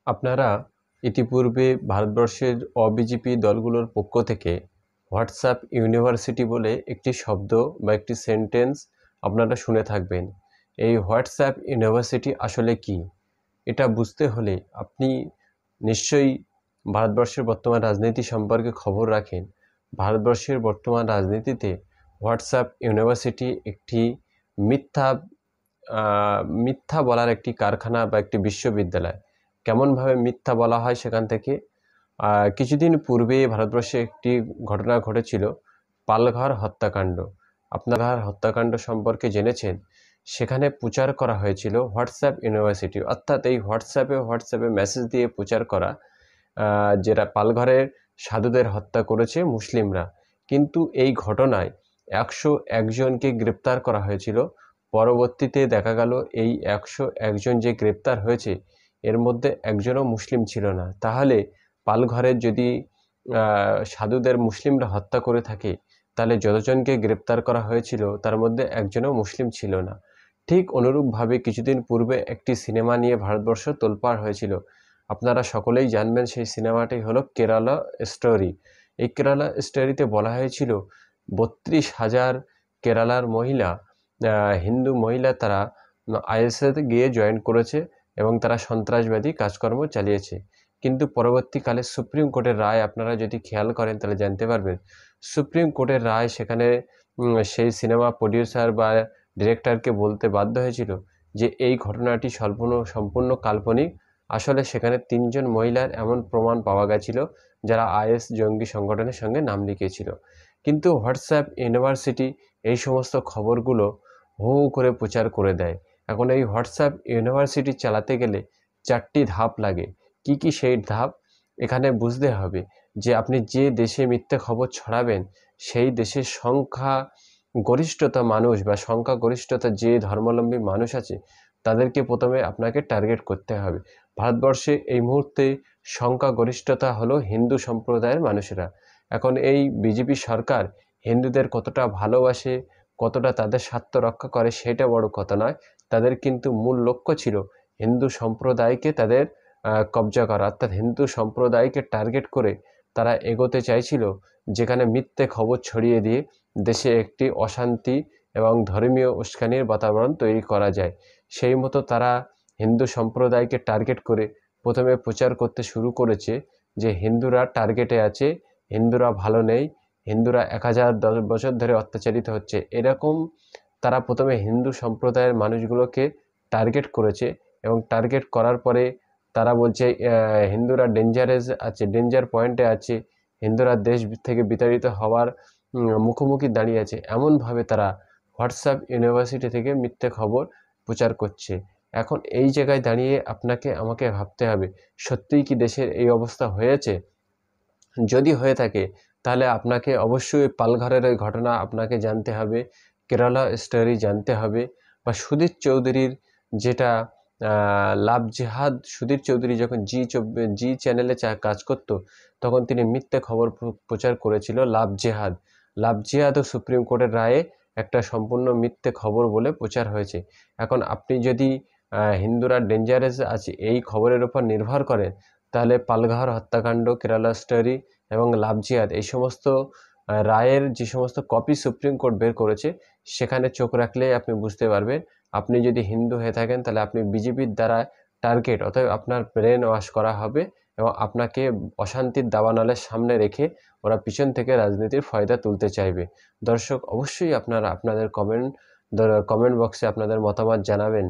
আপনারা ইতিপূর্বে ভারতবর্ষের অবিজেপি দলগুলোর পক্ষ থেকে হোয়াটসঅ্যাপ ইউনিভার্সিটি বলে একটি শব্দ বা একটি সেন্টেন্স আপনারা শুনে থাকবেন। এই হোয়াটসঅ্যাপ ইউনিভার্সিটি আসলে কি? এটা বুঝতে হলে আপনি নিশ্চয়ই ভারতবর্ষের বর্তমান রাজনীতি সম্পর্কে খবর রাখেন। ভারতবর্ষের বর্তমান রাজনীতিতে হোয়াটসঅ্যাপ ইউনিভার্সিটি একটি মিথ্যা মিথ্যা বলার একটি কারখানা বা একটি বিশ্ববিদ্যালয়। কেমনভাবে মিথ্যা বলা হয় সেখান থেকে কিছুদিন পূর্বে ভারতবর্ষে একটি ঘটনা ঘটেছিল, পালঘর হত্যাকাণ্ড। আপনারা হত্যাকাণ্ড সম্পর্কে জেনেছেন। সেখানে প্রচার করা হয়েছিল হোয়াটসঅ্যাপ ইউনিভার্সিটি, অর্থাৎ এই হোয়াটসঅ্যাপে মেসেজ দিয়ে প্রচার করা যেটা পালঘরের সাধুদের হত্যা করেছে মুসলিমরা। কিন্তু এই ঘটনায় 101 জনকে গ্রেপ্তার করা হয়েছিল। পরবর্তীতে দেখা গেল এই 101 জন যে গ্রেপ্তার হয়েছে এর মধ্যে একজনও মুসলিম ছিল না। তাহলে পালঘরের যদি সাধুদের মুসলিমরা হত্যা করে থাকে, তাহলে যতজনকে গ্রেপ্তার করা হয়েছিল তার মধ্যে একজনও মুসলিম ছিল না। ঠিক অনুরূপভাবে কিছুদিন পূর্বে একটি সিনেমা নিয়ে ভারতবর্ষ তোলপাড় হয়েছিল। আপনারা সকলেই জানবেন সেই সিনেমাটি হলো কেরালা স্টোরি। এই কেরালা স্টোরিতে বলা হয়েছিল 32,000 কেরালার মহিলা, হিন্দু মহিলা, তারা আইএসএতে গিয়ে জয়েন করেছে এবং তারা সন্ত্রাসবাদী কাজকর্ম চালিয়েছে। কিন্তু পরবর্তীকালে সুপ্রিম কোর্টের রায় আপনারা যদি খেয়াল করেন তাহলে জানতে পারবেন, সুপ্রিম কোর্টের রায় সেখানে সেই সিনেমা প্রডিউসার বা ডিরেক্টরকে বলতে বাধ্য হয়েছিল যে এই ঘটনাটি সম্পূর্ণ কাল্পনিক। আসলে সেখানে 3 জন মহিলার এমন প্রমাণ পাওয়া গেছিল যারা আইএস জঙ্গি সংগঠনের সঙ্গে নাম লিখিয়েছিল। কিন্তু হোয়াটসঅ্যাপ ইউনিভার্সিটি এই সমস্ত খবরগুলো হু হু করে প্রচার করে দেয়। এখন এই হোয়াটসঅ্যাপ ইউনিভার্সিটি চালাতে গেলে 4টি ধাপ লাগে। কি কি সেই ধাপ? এখানে বুঝতে হবে যে আপনি যে দেশে মিথ্যে খবর ছড়াবেন সেই দেশের সংখ্যাগরিষ্ঠতা মানুষ বা সংখ্যাগরিষ্ঠতা যে ধর্মাবলম্বী মানুষ আছে তাদেরকে প্রথমে আপনাকে টার্গেট করতে হবে। ভারতবর্ষে এই মুহূর্তে সংখ্যাগরিষ্ঠতা হলো হিন্দু সম্প্রদায়ের মানুষেরা। এখন এই বিজেপি সরকার হিন্দুদের কতটা ভালোবাসে, কতটা তাদের স্বার্থ রক্ষা করে সেটা বড় কথা নয়। তাদের কিন্তু মূল লক্ষ্য ছিল হিন্দু সম্প্রদায়কে তাদের কবজা করা, অর্থাৎ হিন্দু সম্প্রদায়কে টার্গেট করে তারা এগোতে চাইছিল, যেখানে মিথ্যে খবর ছড়িয়ে দিয়ে দেশে একটি অশান্তি এবং ধর্মীয় উস্কানির বাতাবরণ তৈরি করা যায়। সেই মতো তারা হিন্দু সম্প্রদায়কে টার্গেট করে প্রথমে প্রচার করতে শুরু করেছে যে হিন্দুরা টার্গেটে আছে, হিন্দুরা ভালো নেই, হিন্দুরা 1010 বছর ধরে অত্যাচারিত হচ্ছে। এরকম তারা প্রথমে হিন্দু সম্প্রদায়ের মানুষগুলোকে টার্গেট করেছে এবং টার্গেট করার পরে তারা বলছে হিন্দুরা ডেঞ্জার পয়েন্টে আছে, হিন্দুরা দেশ থেকে বিতাড়িত হওয়ার মুখোমুখি দাঁড়িয়ে আছে। এমনভাবে তারা হোয়াটসঅ্যাপ ইউনিভার্সিটি থেকে মিথ্যে খবর প্রচার করছে। এখন এই জায়গায় দাঁড়িয়ে আপনাকে আমাকে ভাবতে হবে, সত্যিই কি দেশের এই অবস্থা হয়েছে? যদি হয়ে থাকে তাহলে আপনাকে অবশ্যই পালঘরের ওই ঘটনা আপনাকে জানতে হবে, কেরালা স্টোরি জানতে হবে, বা সুধীর চৌধুরীর যেটা লাভ জেহাদ। সুধীর চৌধুরী যখন জি চ্যানেলে কাজ করত তখন তিনি মিথ্যে খবর প্রচার করেছিল লাভ জেহাদও সুপ্রিম কোর্টের রায়ে একটা সম্পূর্ণ মিথ্যে খবর বলে প্রচার হয়েছে। এখন আপনি যদি হিন্দুরা ডেঞ্জারাস আছে এই খবরের উপর নির্ভর করেন, তাহলে পালঘর হত্যাকাণ্ড, কেরালা স্টোরি এবং লাভ জিহাদ এই সমস্ত রায়ের যে সমস্ত কপি সুপ্রিম কোর্ট বের করেছে সেখানে চোখ রাখলেই আপনি বুঝতে পারবেন আপনি যদি হিন্দু হয়ে থাকেন তাহলে আপনি বিজেপির দ্বারা টার্গেট, অতএব আপনার ব্রেন ওয়াশ করা হবে এবং আপনাকে অশান্তির দাবানলের সামনে রেখে ওরা পিছন থেকে রাজনীতির ফায়দা তুলতে চাইবে। দর্শক, অবশ্যই আপনারা আপনাদের কমেন্ট বক্সে আপনাদের মতামত জানাবেন।